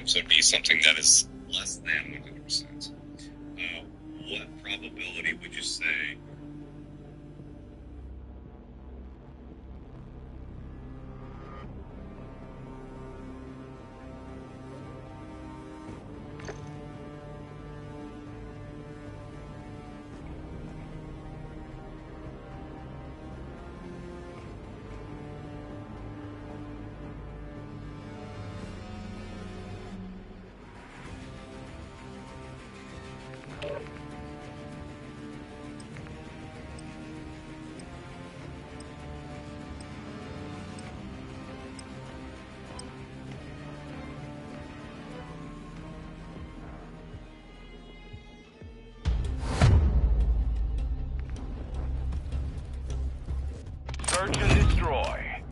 So it'd be something that is less than 100%. What probability would you say? Search and destroy.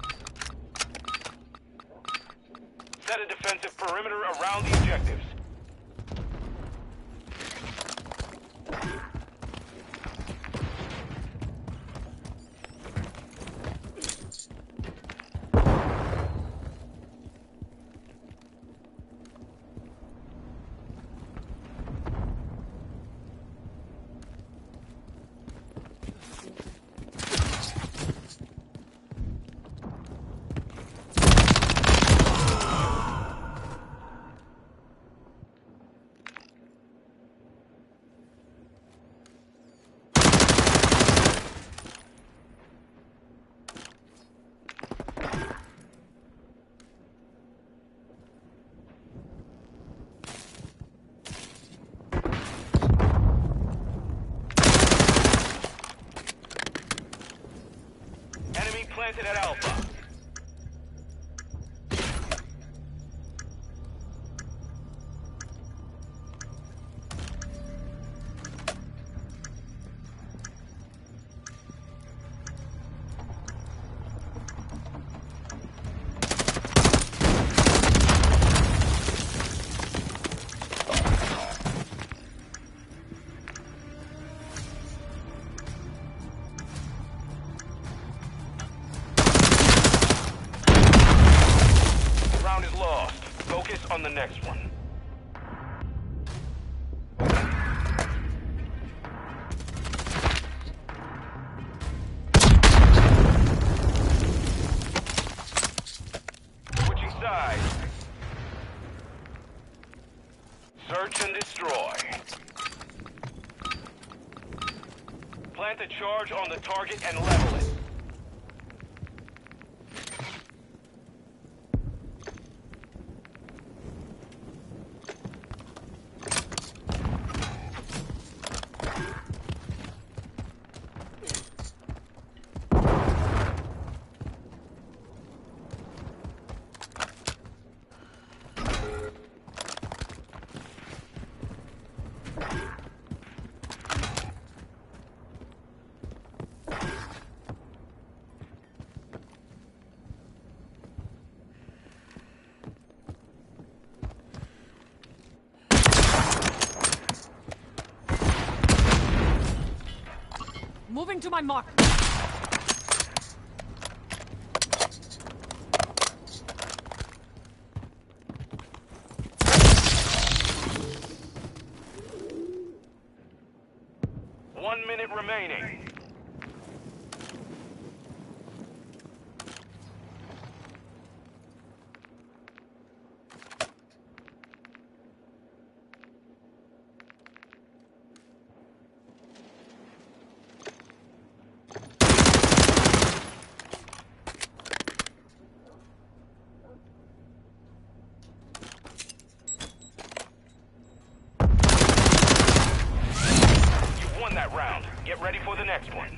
Set a defensive perimeter around the objectives. Planted at Alpha. On the next one. Switching sides. Search and destroy. Plant a charge on the target and level it. Moving to my mark. One minute remaining. That round. Get ready for the next one.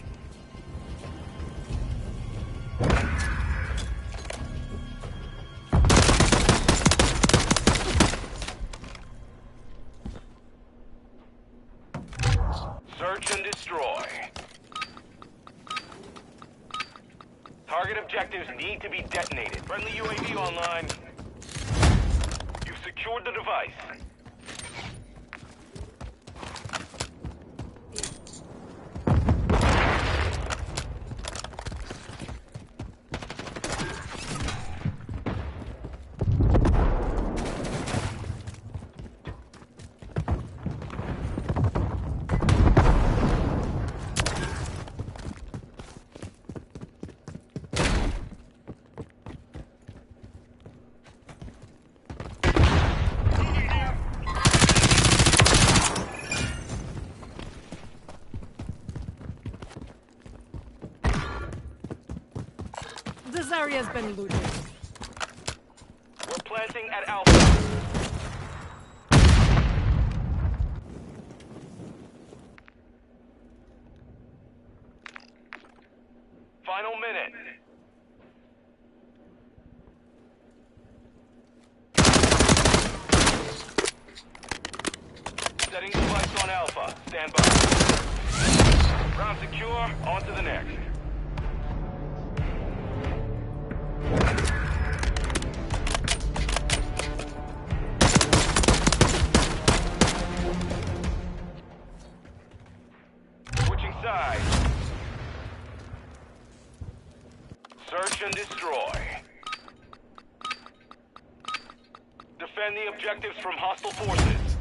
Search and destroy. Target objectives need to be detonated. Friendly UAV online. You've secured the device. area's been looted. We're planting at Alpha. Final minute. Setting device on Alpha. Stand by. Ground secure. On to the next. Switching sides. Search and destroy. Defend the objectives from hostile forces.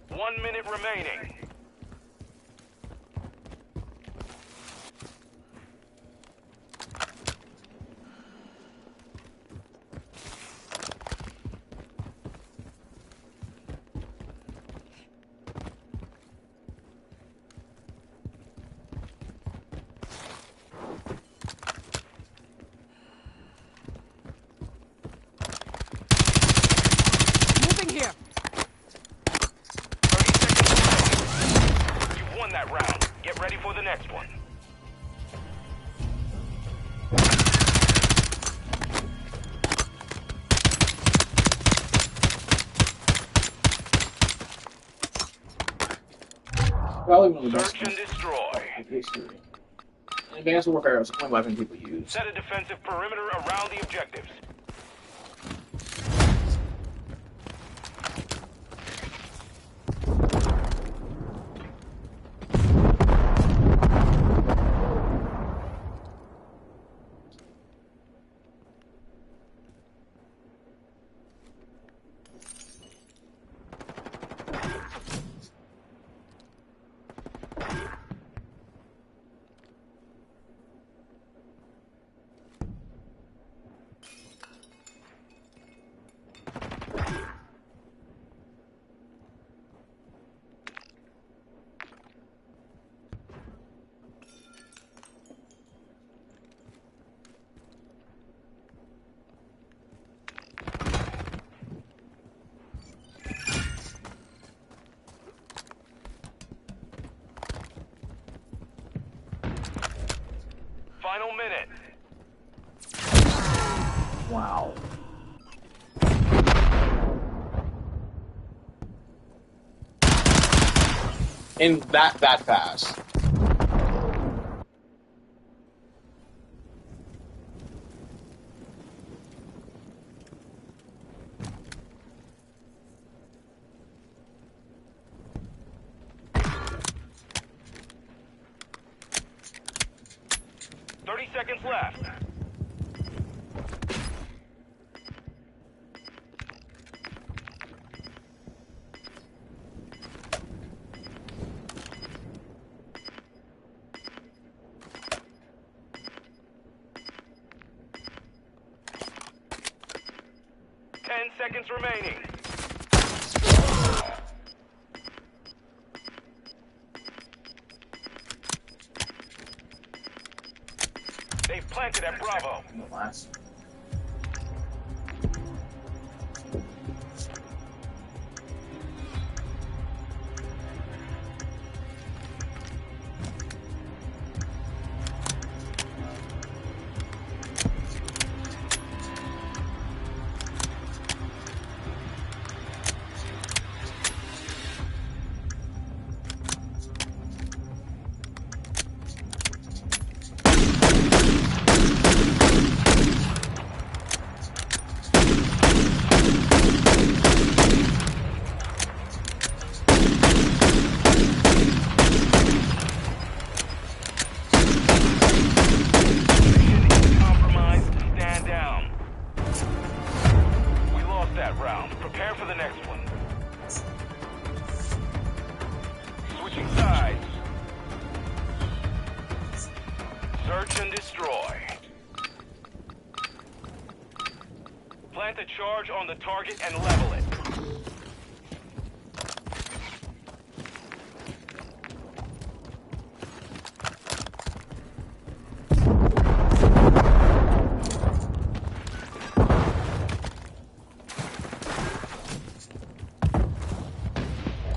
One minute remaining. Moving here. 30 seconds remaining. You've won that round. Get ready for the next one. Probably one of the best Search and destroy. in history. In Advanced Warfare, it's the only weapon people use. Set a defensive perimeter around the objectives. Final minute. Wow. And that fast. Seconds left. Seconds remaining. They've planted at Bravo. Last. Search and destroy. Plant a charge on the target and level it.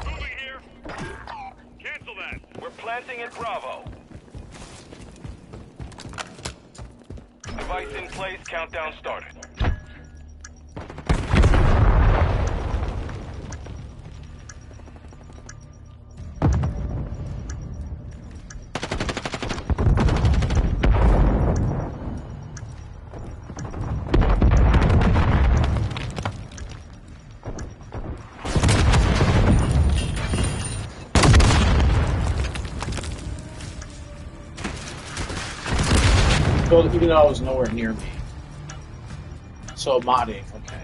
Moving here. Cancel that. We're planting at Bravo. Device in place, countdown started. So even though I was nowhere near me. So modding, okay.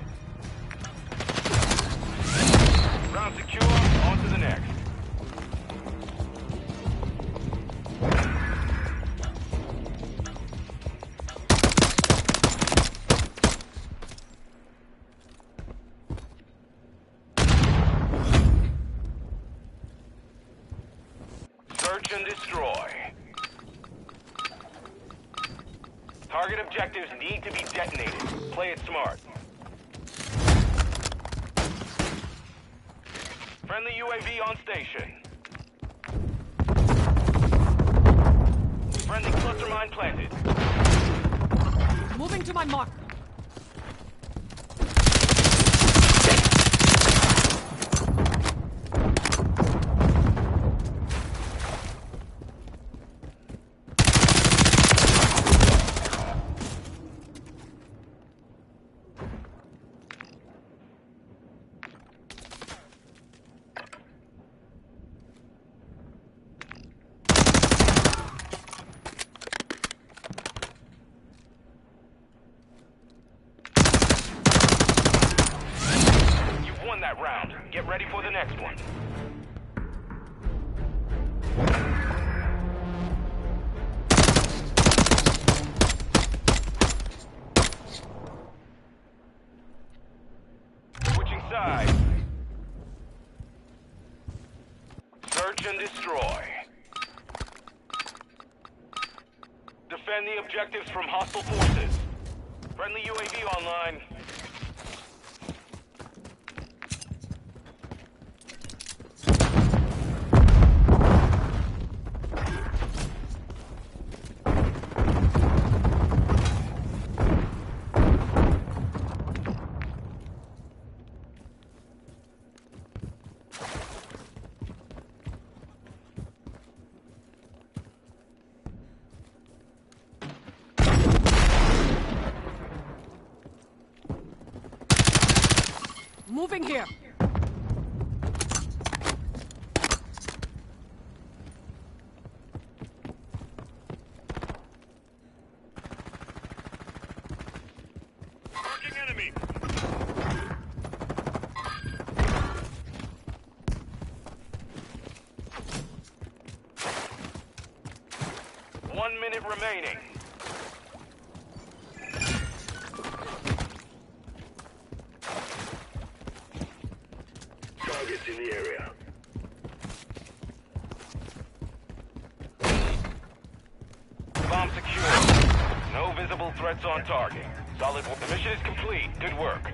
Round secure, on to the next. Search and destroy. Target objectives need to be detonated. Play it smart. Friendly UAV on station. Friendly cluster mine planted. Moving to my mark. That round. Get ready for the next one. Switching sides. Search and destroy. Defend the objectives from hostile forces. Friendly UAV online. Moving here. Marking enemy. One minute remaining. Targets in the area. Bomb secure. No visible threats on target. Solid work. The mission is complete. Good work.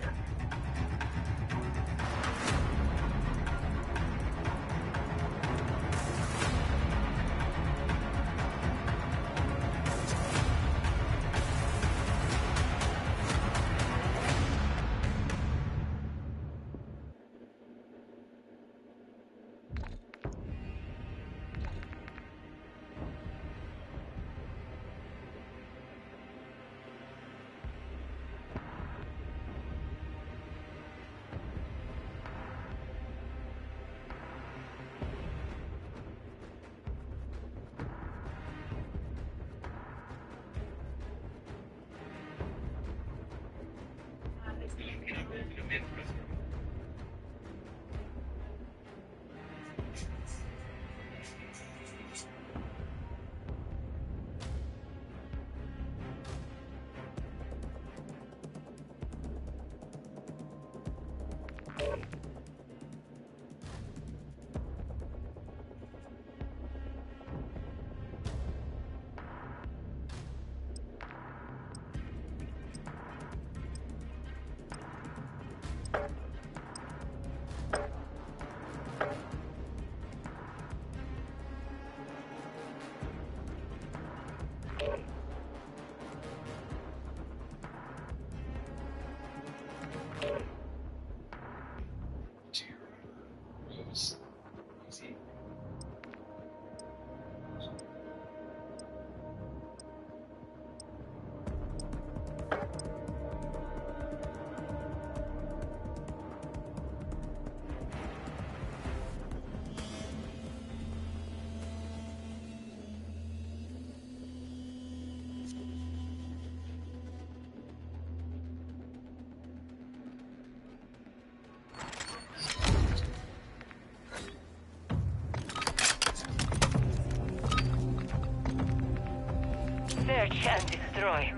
Search and destroy.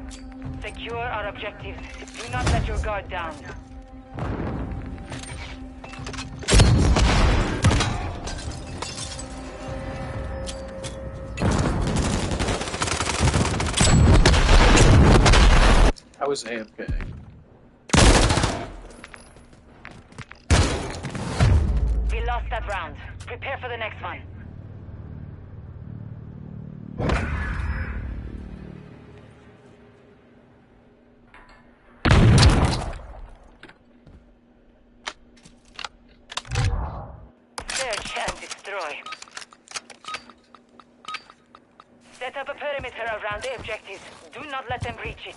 Secure our objectives. Do not let your guard down. I was AFK. We lost that round. Prepare for the next one. Search and destroy. Set up a perimeter around the objectives. Do not let them reach it.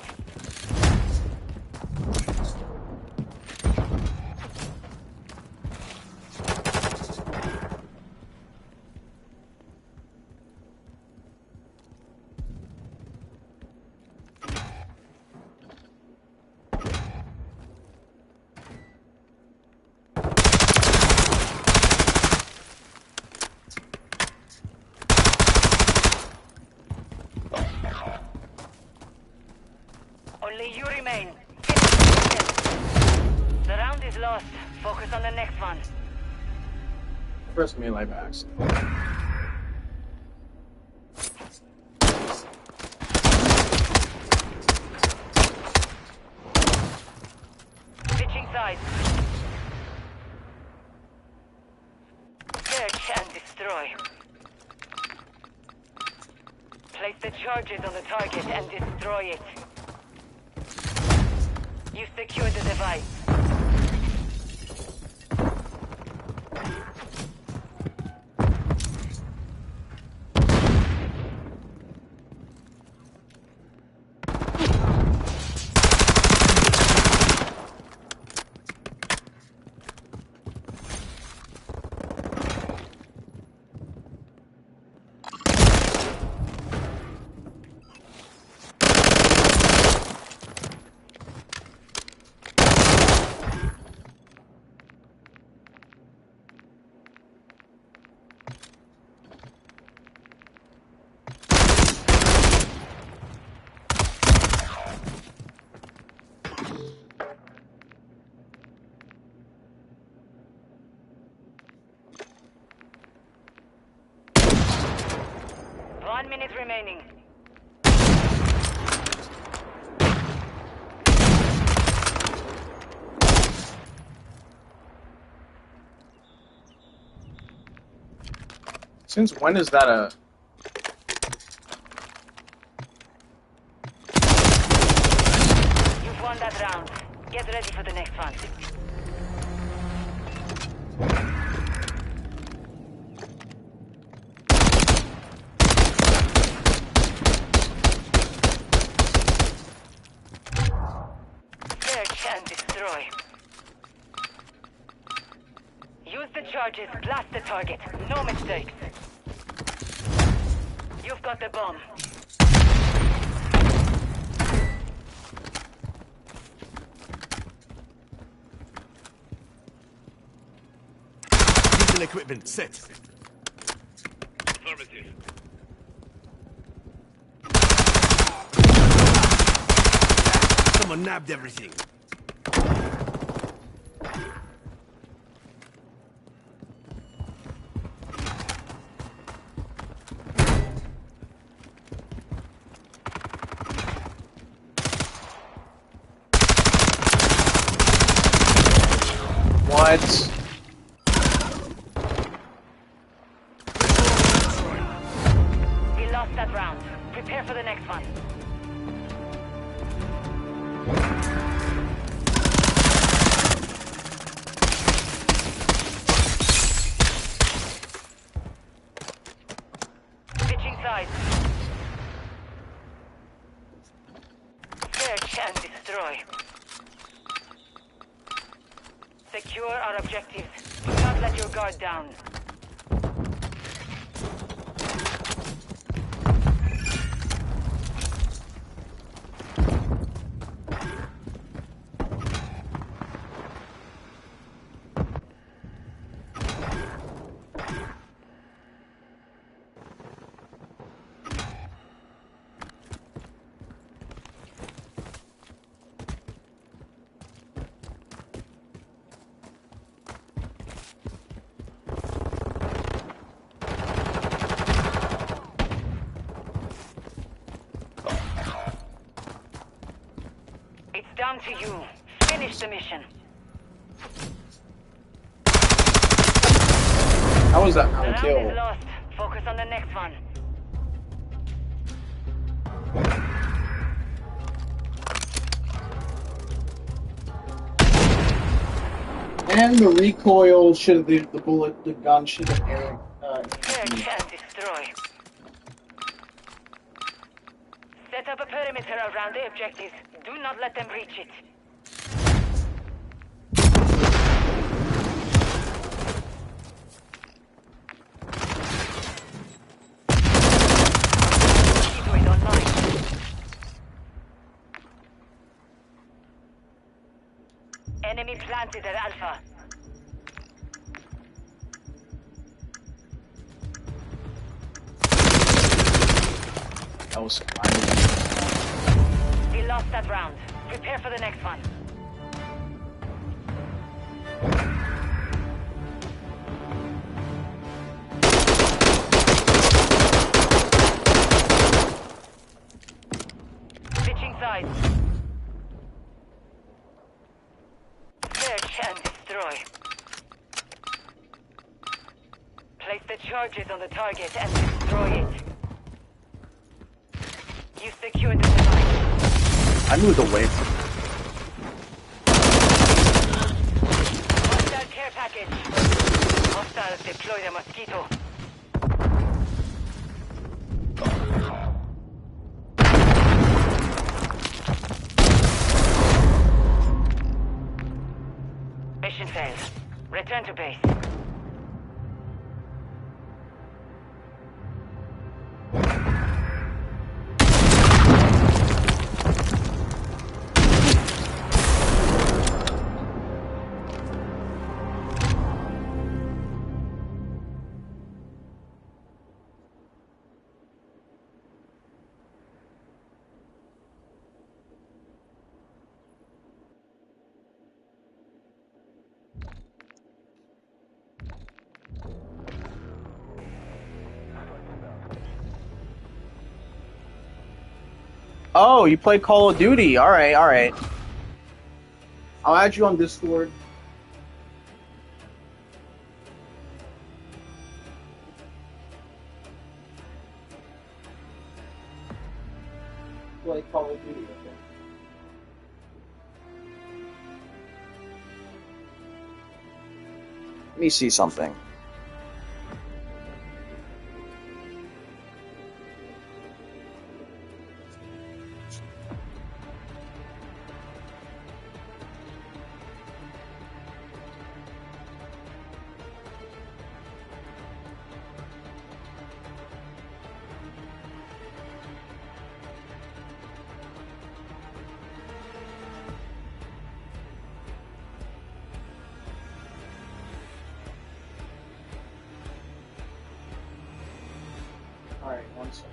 Only you remain. Finish the mission. The round is lost. Focus on the next one. First melee backs. Switching sides. Search and destroy. Place the charges on the target and destroy it. You secured the device. One minute remaining. Since when is that a... You've won that round. Get ready for the next one. Search and destroy. Use the charges, blast the target. No mistakes. You've got the bomb. Diesel equipment set. Affirmative. Someone nabbed everything. What? We lost that round. Prepare for the next one. Switching sides. Search and destroy. Secure our objectives. Do not let your guard down. down to you. Finish the mission. How was that The not a round kill? is lost. Focus on the next one. And the recoil should have the gun should have aired. Search and destroy. Set up a perimeter around the objectives. Do not let them reach it. Mosquito is online. Enemy planted at Alpha. That was We lost that round. Prepare for the next one. Switching sides. Search and destroy. Place the charges on the target and destroy it. You secured the device. I moved away from Hostile care package. Hostiles deploy the mosquito. Mission failed. Return to base. Oh, you play Call of Duty. Alright, alright. I'll add you on Discord. Play Call of Duty, okay. Let me see something. Alright, one second.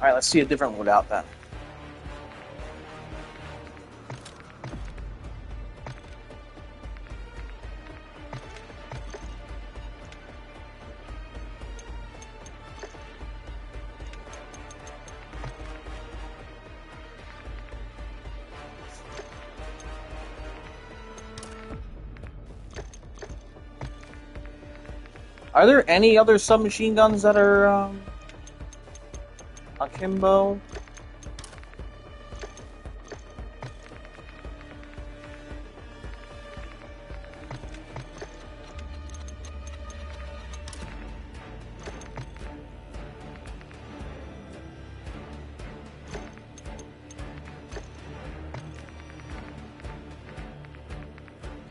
Alright, let's see a different loadout then. Are there any other submachine guns that are, akimbo?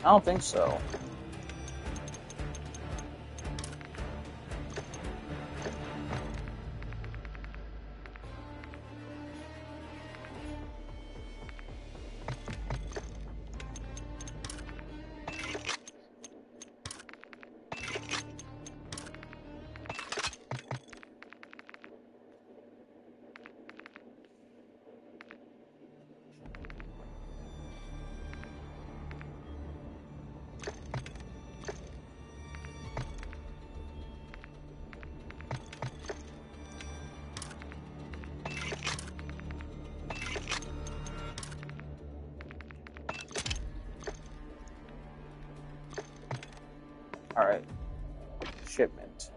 I don't think so. Alright. Shipment.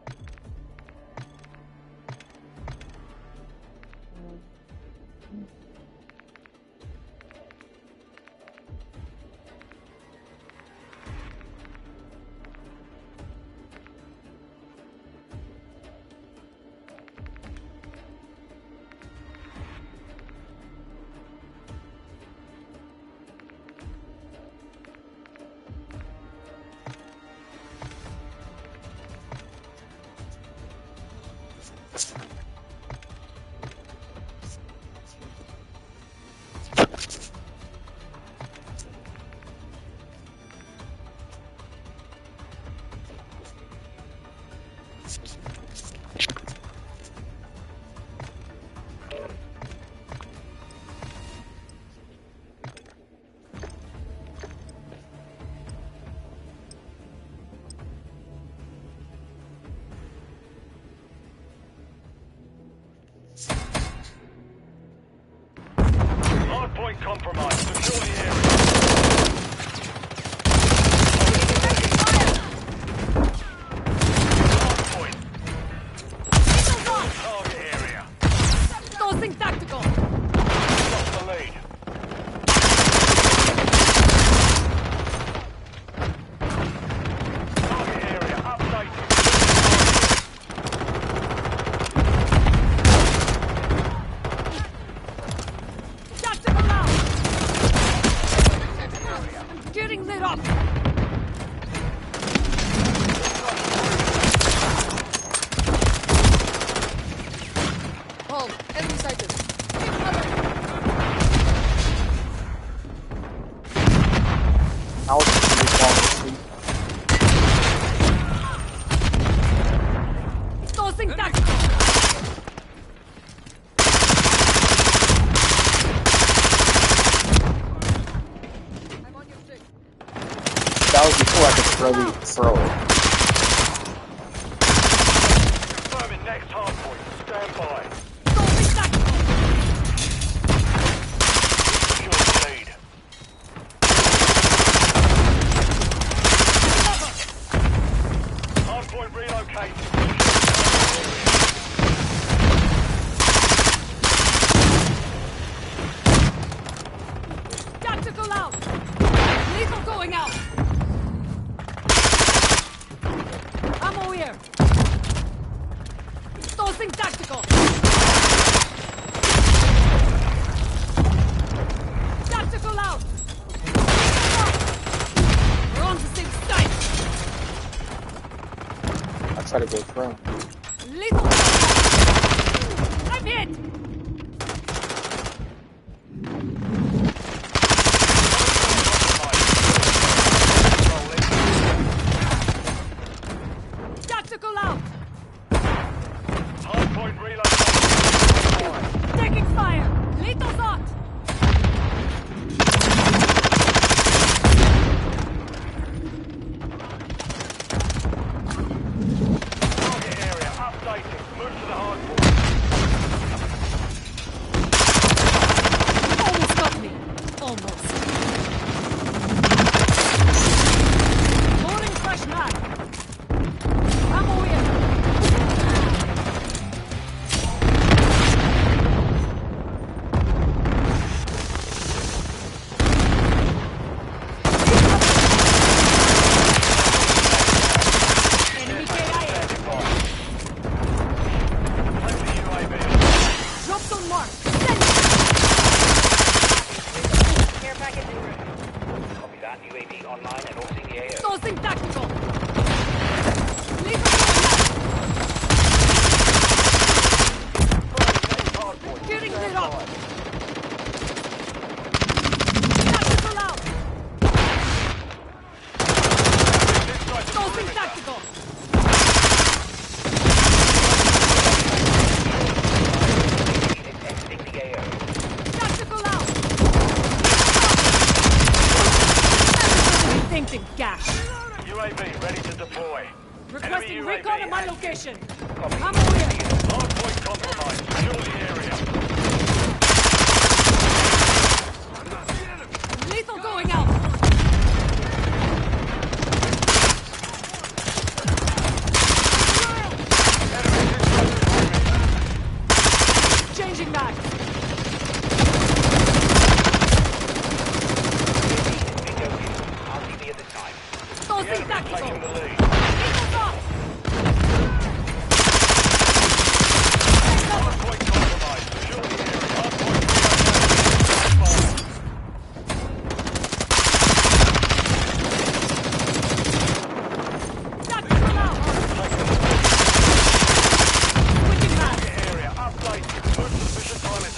Hardpoint compromised. Secure the area. Hardpoint. Target area. Tossing tactical. Lost the lead. Target area updated. Tactical out. I'm getting lit up. Hold. Enemy sighted. Keep cover. How is this falling asleep? Tossing tactical. I'm on your stick. That was before I could throw it. Confirming next hardpoint. Stand by. Tossing tactical. Secure the lead. Hardpoint relocated. Tactical out. Lethal going out. Ammo here. Tossing tactical. Tactical out. We're on the same side. I try to go through. Lethal. I'm hit. Tactical out. Hardpoint relocated. Taking fire. Lethal shot. Target area updated. Move to the hardpoint. Almost got me. Almost. Loading fresh mag. Ammo here. Enemy KIA. Friendly UAV. Drop zone mark. Send it. Care package en route. Copy that. That UAV online and orbiting the AO. Tossing tactical. Lethal going out. Getting lit up. Tactical out. Tossing tactical. Exiting the AO. Tactical out. Thinking gash. UAV ready to deploy. Requesting Enemy recon UAV at my active. location. Copy. I'm aware. Hardpoint compromised. Secure the area. Lethal going out. Changing back. Bingo kill. RTB at this time. Tossing Enemy tactical. taking the lead. Lethal up. Hardpoint compromised. Secure the area. Hardpoint Tactical out. Switching back. area. Update. Move to position time is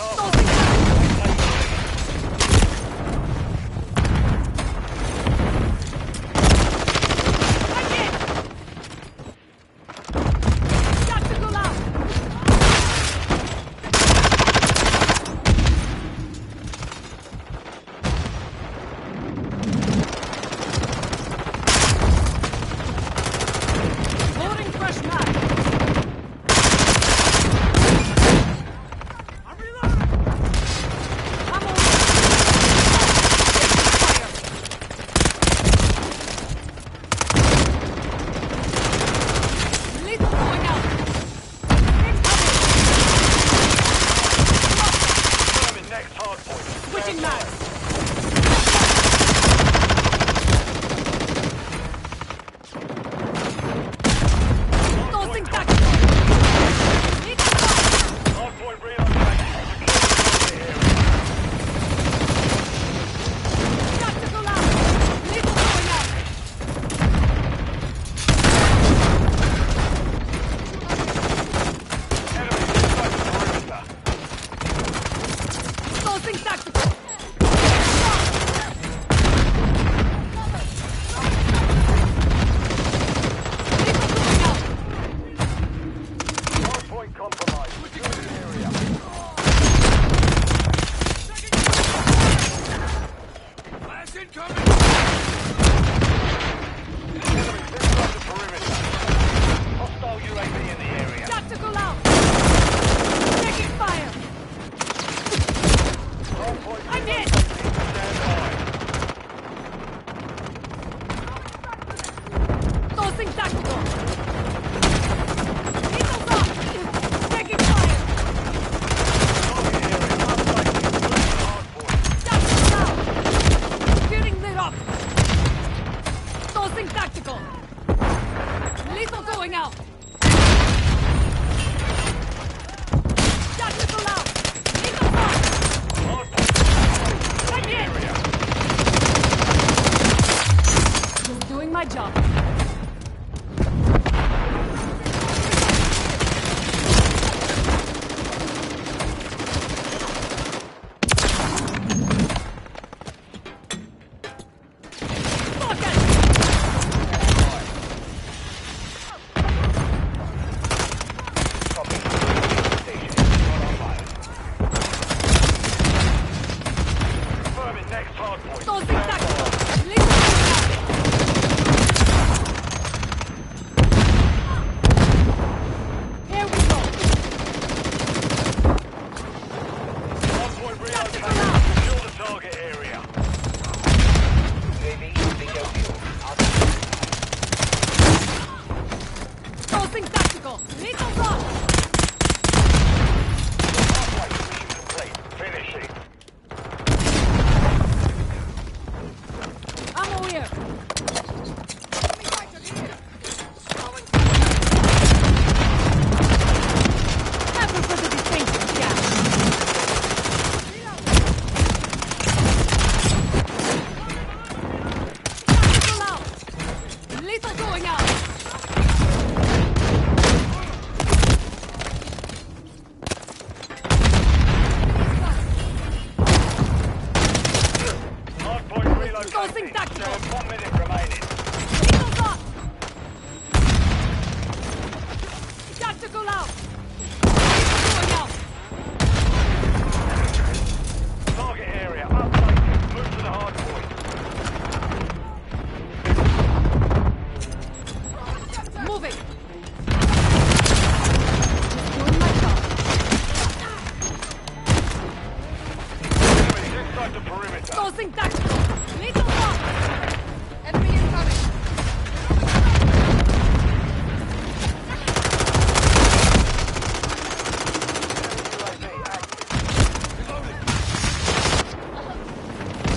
perimeter. Tossing tactical. Lethal shot. Enemy incoming.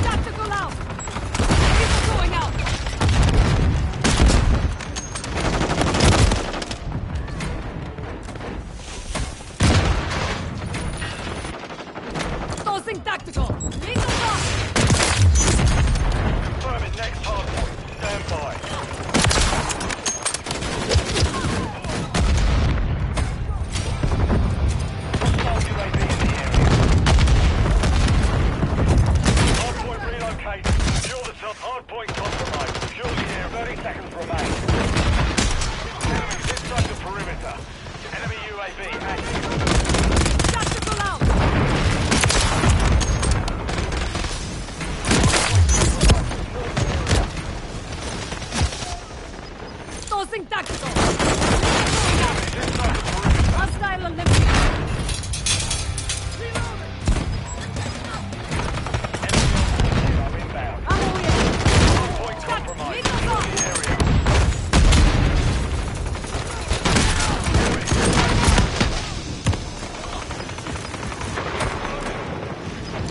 Tactical out. Lethal going out. Tossing tactical. Lethal shot. Confirming next hard point. Stand by. Hostile UAV in the area. Hard point relocated. Secure the top. Hard point compromised. Secure the air. 30 seconds remain. Enemies inside the perimeter. Enemy UAV active. Tactical out. Tossing tactical. Enemies inside the perimeter. Hostile eliminated. Inbound. Ammo in. Hard point compromised. Lethal Secure shot. the area.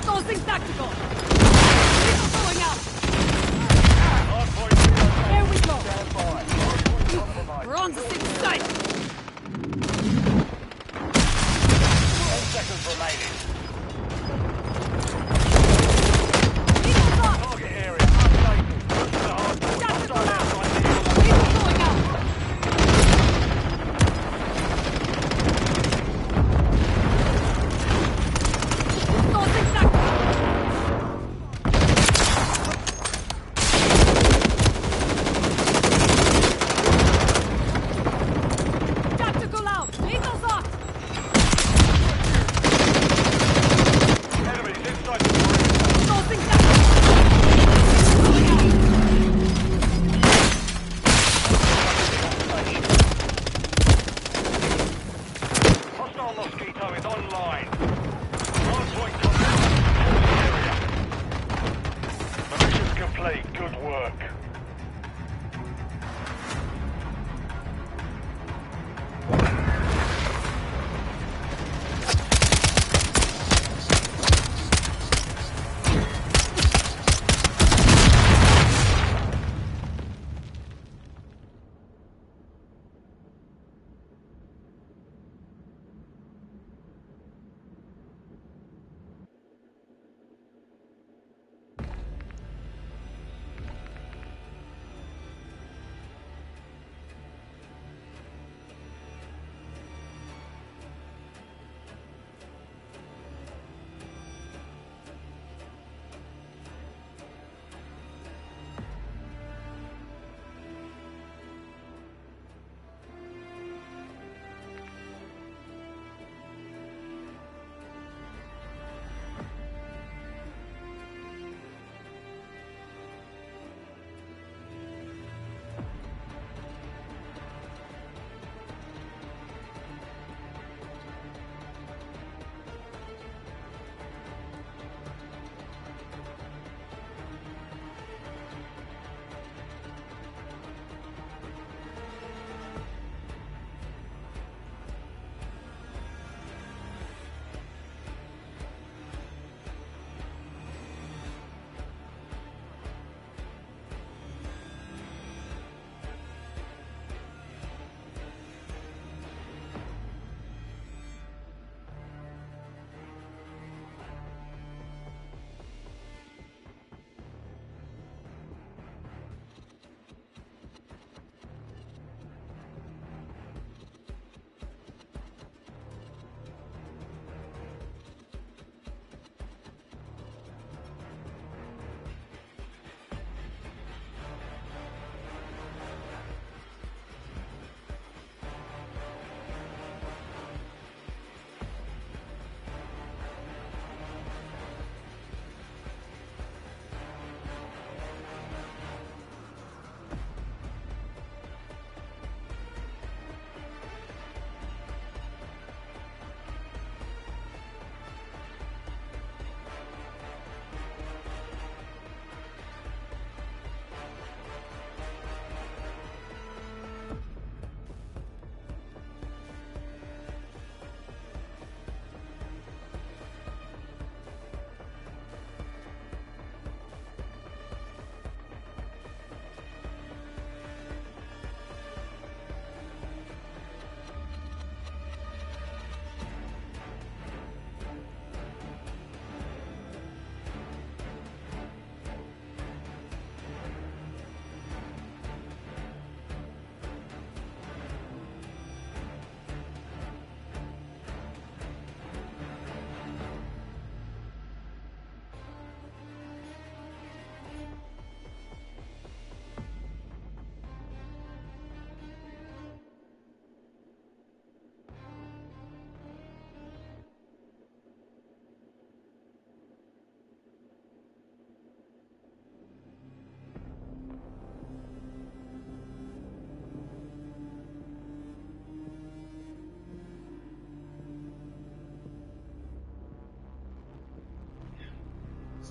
Tossing tactical. Lethal going out. Hard point relocated. Here we go. Stand by. Hard point compromised. We're on the same side. 10 seconds remaining. Lethal shot. Target area updated. Move to the hard point. Tactical Hostile out. outside the area. Lethal going out. Tossing tactical.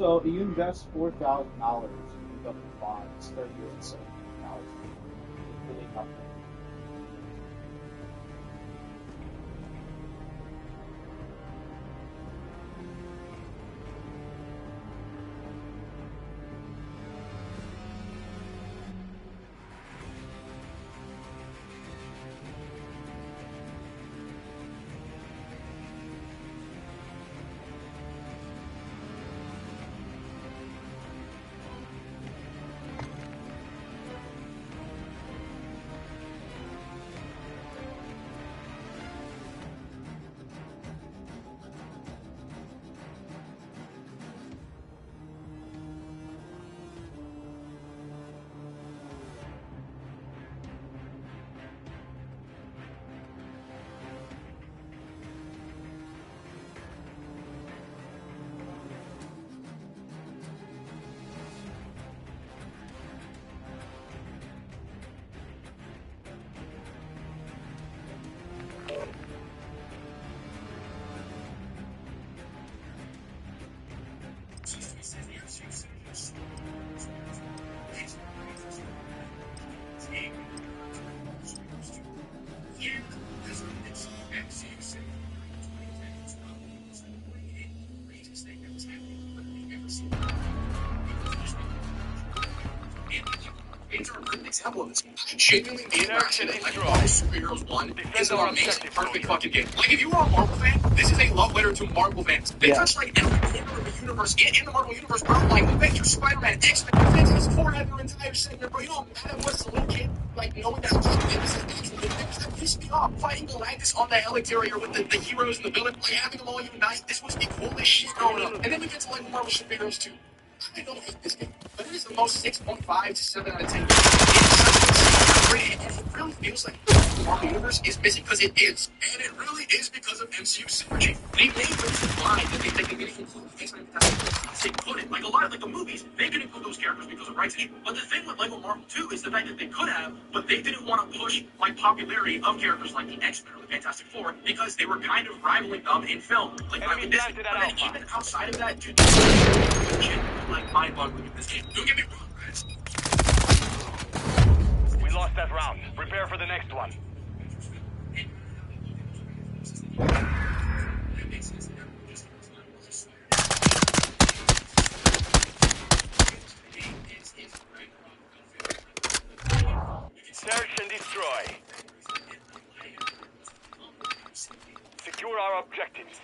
So you invest $4,000, you pick up the bond. It's 30 years and $17,000. Really nothing. Example of this. I genuinely mean when I say that like Marvel Superheroes 1 is an amazing, perfect fucking game. Like if you are a Marvel fan, this is a love letter to Marvel fans. They touch like every corner of the universe in the Marvel universe, bro. Like Avengers, Spider-Man, X-Men, Fantastic Four had their entire segment, bro. You know how mad I was as a little kid, like knowing that this is actual Avengers. That pissed me off. Fighting Galactus on the helicarrier with the heroes and the villains, like having them all unite. This was the coolest shit growing up. And then we get to like Marvel Superheroes 2. I don't hate this game, but it is the most 6.5 to 7 out of 10 games. It really feels like the Marvel Universe is missing because it is. And it really is because of MCU synergy. They made those blind that they can include X-Men Fantastic. They couldn't. Like a lot of like the movies, they can include those characters because of rights issue. But the thing with Lego Marvel 2 is the fact that they could have, but they didn't want to push like popularity of characters like the X-Men or the Fantastic Four because they were kind of rivaling them in film. Like I mean, Disney. But then even outside of that, dude, like mind-boggling in this game. Don't get me wrong, guys. We lost that round. Prepare for the next one. Search and destroy. Secure our objectives.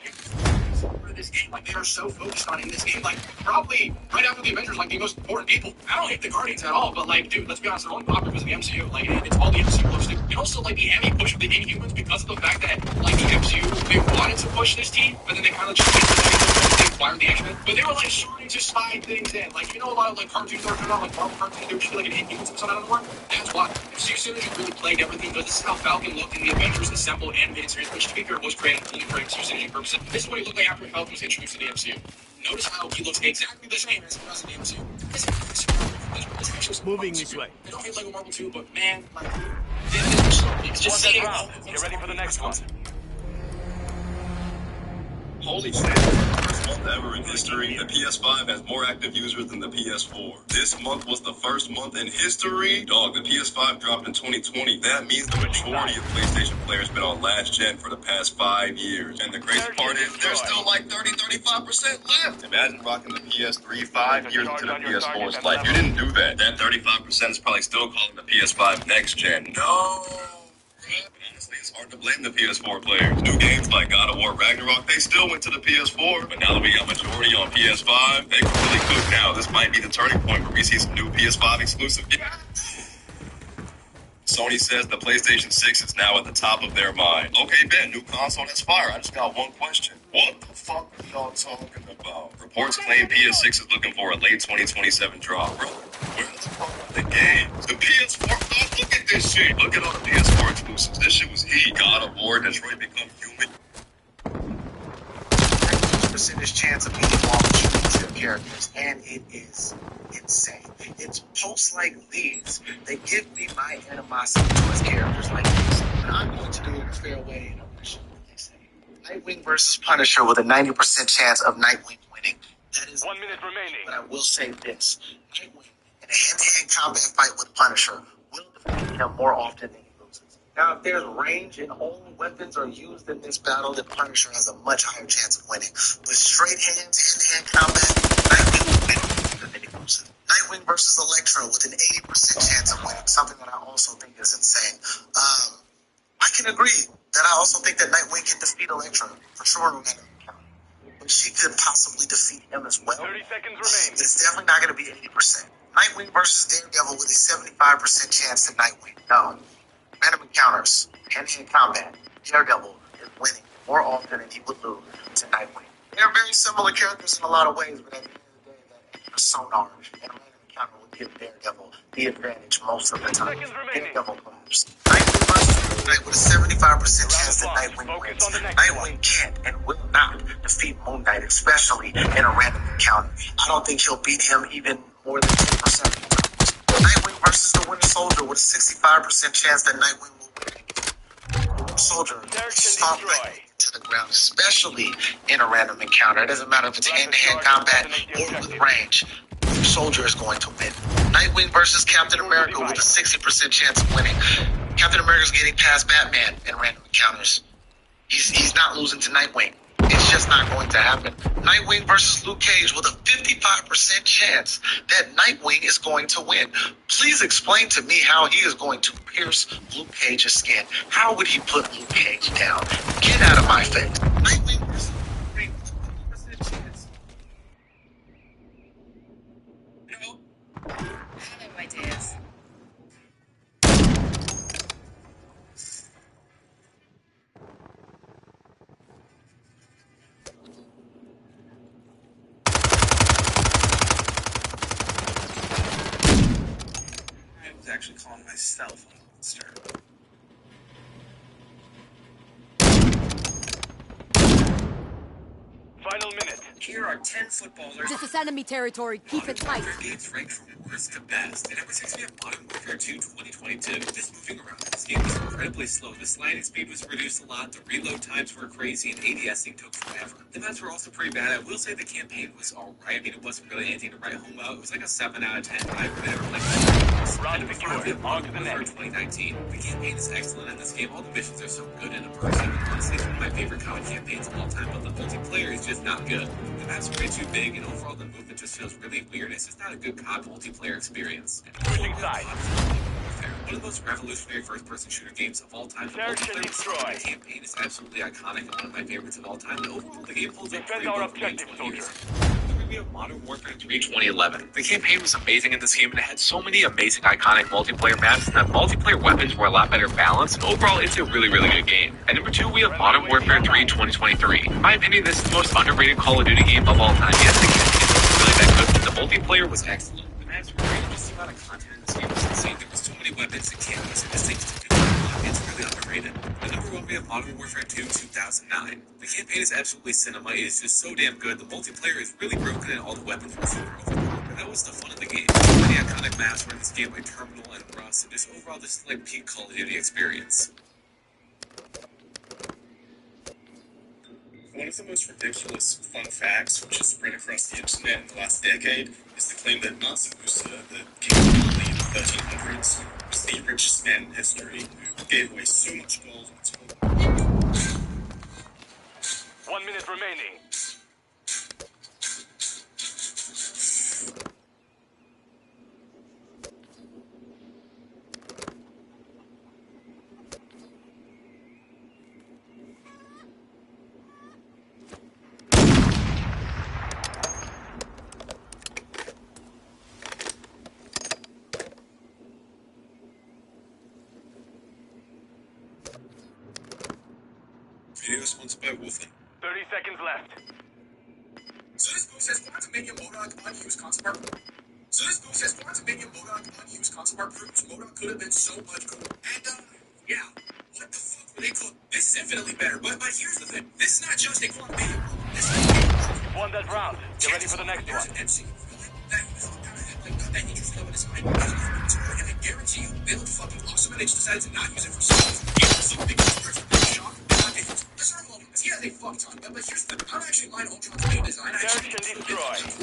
This game, like they are so focused on in this game, like probably right after the Avengers, like the most important people. I don't hate the Guardians at all, but like, dude, let's be honest, they're only popular because of the MCU. Like, it's all the MCU loves to. And also, like the heavy push with the Inhumans because of the fact that like the MCU, they wanted to push this team, but then they kind of just they acquired the X-Men. But they were like starting to slide things in. Like you know, a lot of like cartoons that are coming out, like Marvel cartoons, there should be like an Inhumans episode out of the world. That's why MCU synergy really played everything. Because this is how Falcon looked in the Avengers Assemble animated series, which to be fair was created only for MCU synergy purposes. This is what he looked like after Falcon was introduced to the MCU. Notice how he looks exactly the same as he does in the MCU. Moving this way. I don't hate Lego Marvel 2, but man, like, it's just One seeing round. Get ready for the next one. Holy shit. First month ever in history, the PS5 has more active users than the PS4. This month was the first month in history. Dog, the PS5 dropped in 2020. That means the majority of PlayStation players been on last gen for the past 5 years. And the crazy part is there's still like 30-35% left. Imagine rocking the PS3 5 years into the PS4's life. You didn't do that. That 35% is probably still calling the PS5 next gen. No. Honestly, it's hard to blame the PS4 players. New games like God of War Ragnarok, they still went to the PS4, but now that we got majority on PS5, they can really cook now. This might be the turning point where we see some new PS5 exclusive games. Sony says the PlayStation 6 is now at the top of their mind. Okay, Ben, new console, that's fire. I just got one question. What the fuck are y'all talking about? Reports claim PS6 is looking for a late 2027 drop. Bro, where the fuck are the games? The PS4, oh, look at this shit. Look at all the PS4 exclusives. This shit was heat. God of War, Detroit Become Human. Percentage chance of being long characters, and it is insane. It's posts like these that give me my animosity towards characters like these. But I'm going to do it in a fair way, and I'm going to show what they say. Nightwing versus Punisher with a 90% chance of Nightwing winning. That is 1 minute remaining. But I will say this. Nightwing, in a hand-to-hand combat fight with Punisher, will defeat him more often than he loses. Now, if there's range and all weapons are used in this battle, then Punisher has a much higher chance of winning. But straight hand-to-hand combat, Nightwing will win more often than he loses. Nightwing versus Elektra with an 80% chance of winning, something that I also think is insane. I can agree that I also think that Nightwing can defeat Elektra, for sure, no matter the count. But she could possibly defeat him as well. 30 seconds remaining. It's definitely not going to be 80%. Nightwing versus Daredevil with a 75% chance to Nightwing. No. Random encounters, hand-to-hand combat, Daredevil is winning more often than he would lose to Nightwing. They're very similar characters in a lot of ways, but at the end of the day, that sonar and random encounter will give Daredevil the advantage most of the time. Daredevil claps. Nightwing versus Moon Knight with a 75% chance that Nightwing wins. Nightwing can't and will not defeat Moon Knight, especially in a random encounter. I don't think he'll beat him even more than 10% of the time. Nightwing versus the Winter Soldier with a 65% chance that Nightwing will win. The Winter Soldier stomp Nightwing to the ground, especially in a random encounter. It doesn't matter if it's hand-to-hand combat or with range. The Winter Soldier is going to win. Nightwing versus Captain America with a 60% chance of winning. Captain America's getting past Batman in random encounters. He's not losing to Nightwing. It's just not going to happen. Nightwing versus Luke Cage with a 55% chance that Nightwing is going to win. Please explain to me how he is going to pierce Luke Cage's skin. How would he put Luke Cage down? Get out of my face. Nightwing versus Luke Cage with a 50% chance. No. Hello, my dears. Actually calling myself a monster. Final minute. Here are 10 footballers. This is enemy territory. Keep it tight. Modern games ranked from worst to best. And number 6, we have Modern Warfare 2 2022. This moving around in this game was incredibly slow. The sliding speed was reduced a lot, the reload times were crazy, and ADSing took forever. The maps were also pretty bad. I will say the campaign was alright. I mean, it wasn't really anything to write home about. It was like a 7 out of 10. I really never played that. Round secure. On to the next. 2019. The campaign is excellent in this game. All the missions are so good and immersive. Honestly, it's one of my favorite comic campaigns of all time, but the multiplayer is just not good. The maps are way too big, and overall the movement just feels really weird. It's just not a good COD multiplayer experience. Switching sides. One of the most revolutionary first-person shooter games of all time. The multiplayer campaign is absolutely iconic and one of my favorites of all time. And overall, the game holds up pretty well for being 20 years. We have Modern Warfare 3 2011. The campaign was amazing in this game, and it had so many amazing, iconic multiplayer maps, and the multiplayer weapons were a lot better balanced, and overall, it's a really, really good game. At number 2, we have Modern Warfare 3 2023. In my opinion, this is the most underrated Call of Duty game of all time. Yes, the campaign wasn't really that good, but the multiplayer was excellent. The maps were great, and just the amount of content in this game was insane. There was so many weapons and cameras and just things to do. It's really underrated. At number 1, we have Modern Warfare 2 2009. The campaign is absolutely cinema. It is just so damn good. The multiplayer is really broken and all the weapons were super overpowered. But that was the fun of the game. So many iconic maps were in this game like Terminal and Rust, and just overall this is like peak Call of Duty experience. One of the most ridiculous fun facts which has spread across the internet in the last decade is the claim that Mw3, the game in the 1300s, was the richest man in history who gave away so much gold and told 1 minute remaining. Video sponsored by Wolfen. 30 seconds left. So this boost says Quantumania Modok unused console bar. So this boost says Quantumania Modok unused console bar proves Modok could have been so much cooler. And yeah, what the fuck were they called? This is infinitely better, but here's the thing. This is not just a Quantumania problem. This is You've won that round. Get ready for the next one. That he was looked out at, like, got that interesting up in his mind. And I guarantee you, they look fucking awesome, and they just decided to not use it for some big shock. Yeah, they fuck ton, but here's the thing. I'm actually buying Ultron's main design. I actually Search and destroy.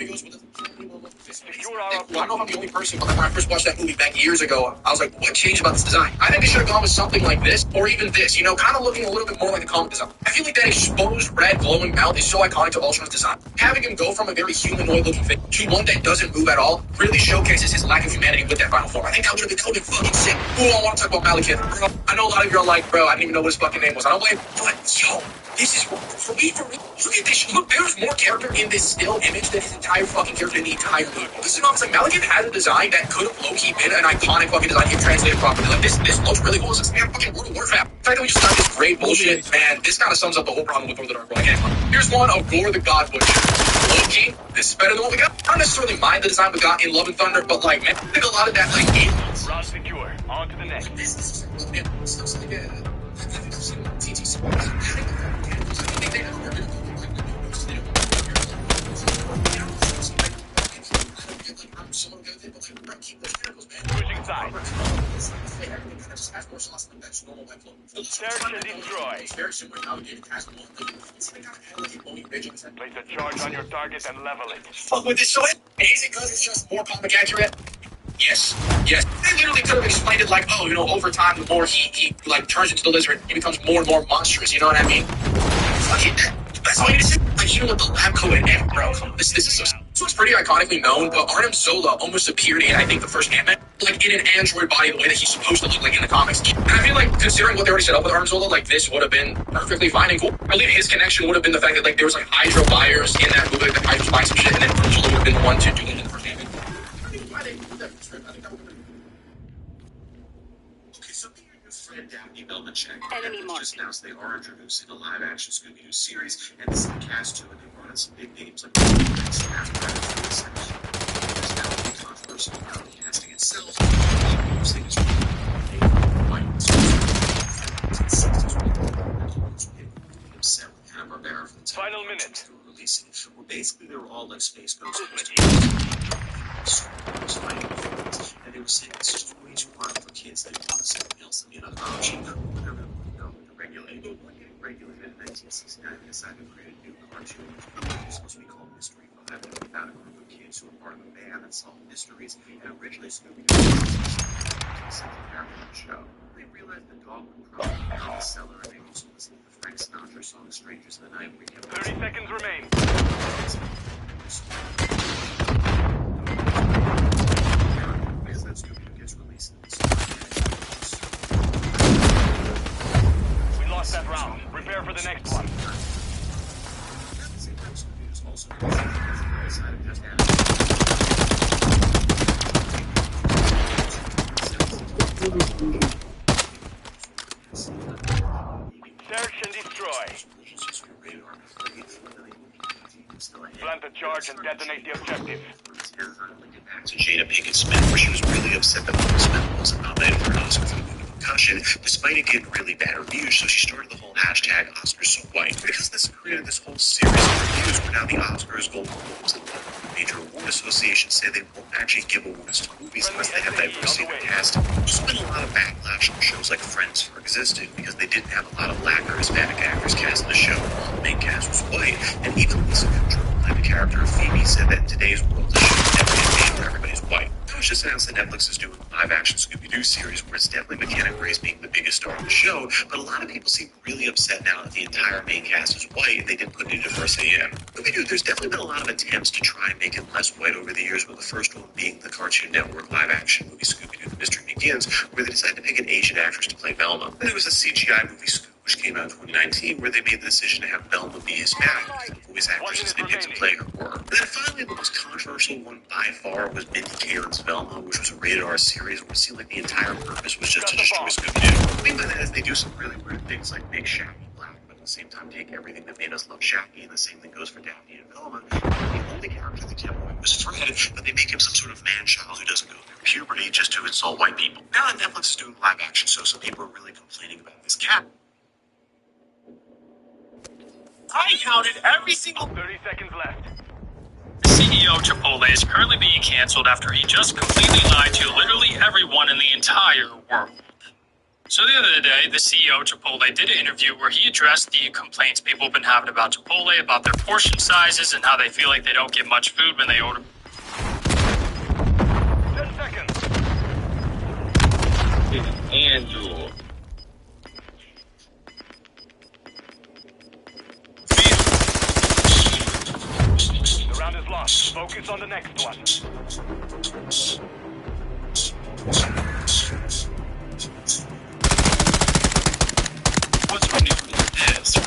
he goes with I don't know if I'm the only person, but when I first watched that movie back years ago, I was like, what changed about this design? I think they should have gone with something like this, or even this, you know, kind of looking a little bit more like a comic design. I feel like that exposed red glowing mouth is so iconic to Ultron's design. Having him go from a very humanoid looking face to one that doesn't move at all really showcases his lack of humanity with that final form. I think that would have been fucking sick. Ooh, I want to talk about Mw3. Bro, I know a lot of you are like, bro, I didn't even know what his fucking name was. I don't blame, but yo, this is for me. Look at this. Look, there's more character in this still image than his entire fucking character in the entire movie. This is obviously like Mw3 has a design that could have low-key been an iconic fucking design if translated properly. Like this looks really cool. It's like, man, fucking World of Warcraft. The fact that we just got this great bullshit, man, this kind of sums up the whole problem with Thor the Dark World. Here's one of Gore the God Butcher. Low-key, this is better than what we got. I don't necessarily mind the design we got in Love and Thunder, but like, man, I think a lot of that like in. Round secure. On to the next. This is like I've seen TT Sports. They know they're gonna go like someone good at it, but like, keep those tentacles, man. Pushing side. Everything kind of just has more sauce than that's normal white flow. Search and destroy. It's very similar to how it has one. It's like kind of like a bony ridge on his head. Place a charge on your target and level it. Fuck with this, so is it because it's just more comic accurate? Yes. They literally could have explained it like, oh, you know, over time, the more he like turns into the lizard, he becomes more and more monstrous. You know what I mean? Fuck it. That's all you need to say. Like, even with the lab coat and bro, this is so. This one's pretty iconically known, but Arnim Zola almost appeared in, I think, the first Ant-Man, like in an android body, the way that he's supposed to look like in the comics. And I feel like, considering what they already set up with Arnim Zola, like this would have been perfectly fine and cool. I believe his connection would have been the fact that like there was like Hydra buyers in that movie, like the Hydra buying some shit, and then Zola would have been the one to do it in the first Ant-Man. I think why they did that script, I think that would have been. Okay, so me and your friend Daphne Melnick just announced they are introducing a live-action Scooby-Doo series, and this is the cast too, and they brought in some big names like there's now a controversy about the casting itself. People think it's Final minute. Releasing. Well, basically, they were all like space ghosts. And they were saying it's just way too hard for kids. They want something else than another option. They're regulated. Regulated in 1969, they decided to create a new cartoon. It was supposed to be called Mystery 5. They found a group of kids who were part of a band that solved mysteries. And originally, Scooby-Doo was something on the show. They realized the dog would probably be on the cellar, and they also listened to the Frank Sinatra song Strangers in the Night. 30 seconds remain. Is that Scooby-Doo gets released in this We lost that round. Prepare for the next one. Search and destroy. Plant the charge and detonate the objective. To Jada Pinkett Smith, where she was really upset that Will Smith wasn't nominated for an Oscar for the movie Concussion, despite it getting really bad reviews. So she started the whole hashtag Oscars So White. Because this created this whole series of reviews where now the Oscars, Golden Globes, and major award associations say they won't actually give awards to movies unless they have diversity in the cast. There's been a lot of backlash on shows like Friends for existing because they didn't have a lot of black or Hispanic actors cast in the show. The main cast was white, and even Lisa Kudrow, the character of Phoebe, said that in today's world, the show never get made where everybody's white. It was just announced that Netflix is doing a live-action Scooby-Doo series where it's definitely McKenna Grace being the biggest star of the show, but a lot of people seem really upset now that the entire main cast is white and they didn't put any diversity in. Scooby-Doo, there's definitely been a lot of attempts to try and make it less white over the years, with the first one being the Cartoon Network live-action movie Scooby-Doo The Mystery Begins, where they decided to pick an Asian actress to play Velma. Then there was a CGI movie Scooby, which came out in 2019, where they made the decision to have Velma be Hispanic because the voice actresses they picked to play her were. And then finally, the most controversial one by far was Mindy Kaling's Velma, which was a rated R series where it seemed like the entire purpose was just to destroy Scooby-Doo. What I mean by that is they do some really weird things like make Shaggy black, but at the same time take everything that made us love Shaggy, and the same thing goes for Daphne and Velma. The only character they kept was Fred, but they make him some sort of man-child who doesn't go through puberty just to insult white people. Now that Netflix is doing live action shows, some people are really complaining about this cat. I counted every single 30 seconds left. CEO of Chipotle is currently being canceled after he just completely lied to literally everyone in the entire world. So the other day, the CEO of Chipotle did an interview where he addressed the complaints people have been having about Chipotle, about their portion sizes and how they feel like they don't get much food when they order. 10 seconds. Andrew. The round is lost. Focus on the next one. What's my new response?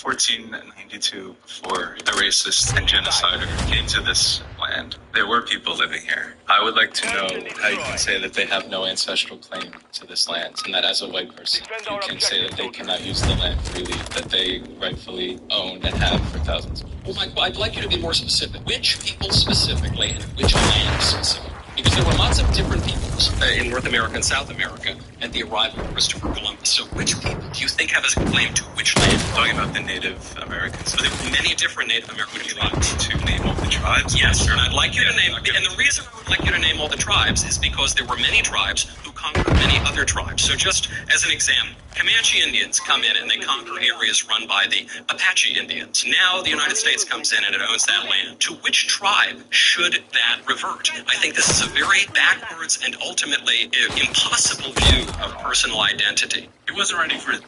1492 for a racist and genocider came to this land. There were people living here. I would like to know how you can say that they have no ancestral claim to this land, and that as a white person, you can say that they cannot use the land freely, that they rightfully own and have for thousands. Well, Michael, I'd like you to be more specific. Which people specifically and which land specifically? Because there were lots of different peoples in North America and South America at the arrival of Christopher Columbus. So which people do you think have a claim to which land? Talking about the Native Americans. So there were many different Native American tribes. To name all the tribes? Yes, and I'd like you to name, and the reason I would like you to name all the tribes is because there were many tribes who conquered many other tribes. So just as an example, Comanche Indians come in and they conquer areas run by the Apache Indians. Now the United States comes in and it owns that land. To which tribe should that revert? I think this is a very backwards and ultimately impossible view of personal identity. He wasn't ready for it.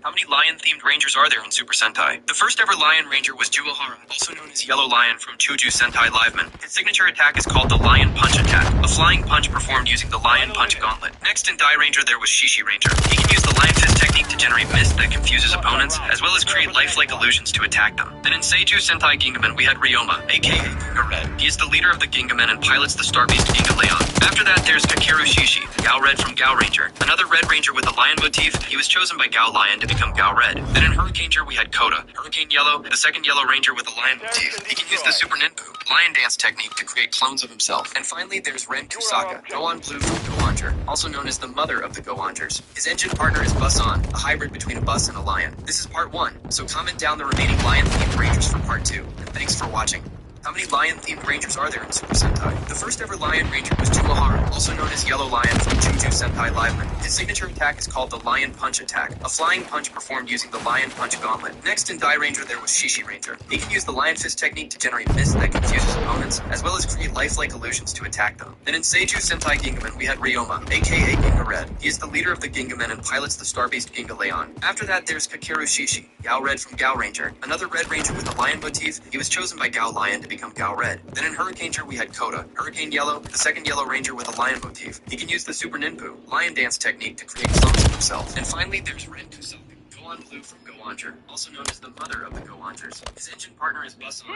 How many lion-themed rangers are there in Super Sentai? The first ever lion ranger was Juwahara, also known as Yellow Lion from Chuju Sentai Liveman. His signature attack is called the Lion Punch attack, a flying punch performed using the Lion Punch gauntlet. Next in Die Ranger there was Shishi Ranger. He can use the Lion Fist technique to generate mist that confuses opponents, as well as create lifelike illusions to attack them. Then in Seiju Sentai Gingaman we had Ryoma, aka Ginga Red. He is the leader of the Gingamen and pilots the Star Beast Ginga Leon. After that there's Kakeru Shishi, Gao Red from Gao Ranger. Another Red Ranger with a lion motif, he was chosen by Gao Lion to become Gao Red. Then in Hurricaneer we had Koda, Hurricane Yellow, the second Yellow Ranger with a lion motif. He can use the Super Ninpu, lion dance technique to create clones of himself. And finally there's Ren Kusaka, Gohan Blue from Gohanger, also known as the mother of the Gohangers. His engine partner is Busan, a hybrid between a bus and a lion. This is part 1, so comment down the remaining lion-themed rangers for part 2. And thanks for watching. How many lion-themed rangers are there in Super Sentai? The first ever lion ranger was Juwahara, also known as Yellow Lion from Chuju Sentai Liveman. His signature attack is called the Lion Punch attack, a flying punch performed using the Lion Punch gauntlet. Next in Die Ranger there was Shishi Ranger. He can use the Lion Fist technique to generate mist that confuses opponents, as well as create lifelike illusions to attack them. Then in Seiju Sentai Gingaman we had Ryoma, aka Ginga Red. He is the leader of the Gingamen and pilots the Star Beast Ginga Leon. After that there's Kakeru Shishi, Gao Red from Gao Ranger. Another Red Ranger with a lion motif, he was chosen by Gao Lion to become Gao Red. Then in Hurricaneer we had Koda, Hurricane Yellow, the second Yellow Ranger with a lion motif. He can use the Super Ninpu, lion dance technique to create clones of himself. And finally there's Ren Kusaka, Gohan Blue from Gohanger, also known as the mother of the Gohangers. His engine partner is Busan,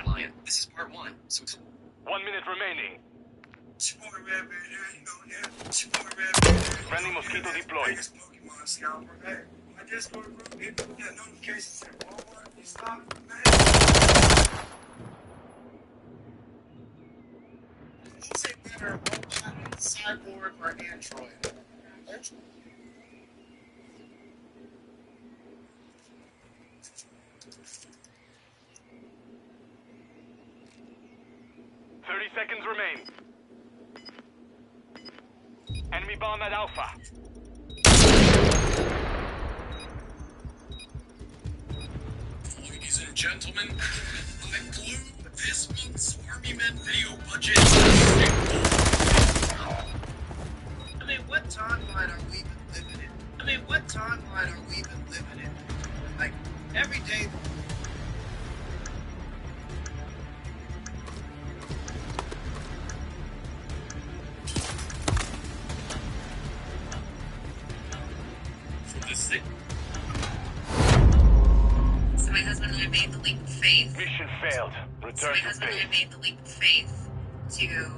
Lion. This is part 1, so 1 minute remaining. Friendly mosquito deployed. Who's a better robot, cyborg, or android? 30 seconds remain. Enemy bomb at Alpha. Ladies and gentlemen, I blew this month's Army Men video budget. I mean, what timeline are we even living in? Like, every day. So my husband and I made the leap of faith. Mission failed. Return to base. made the leap of faith to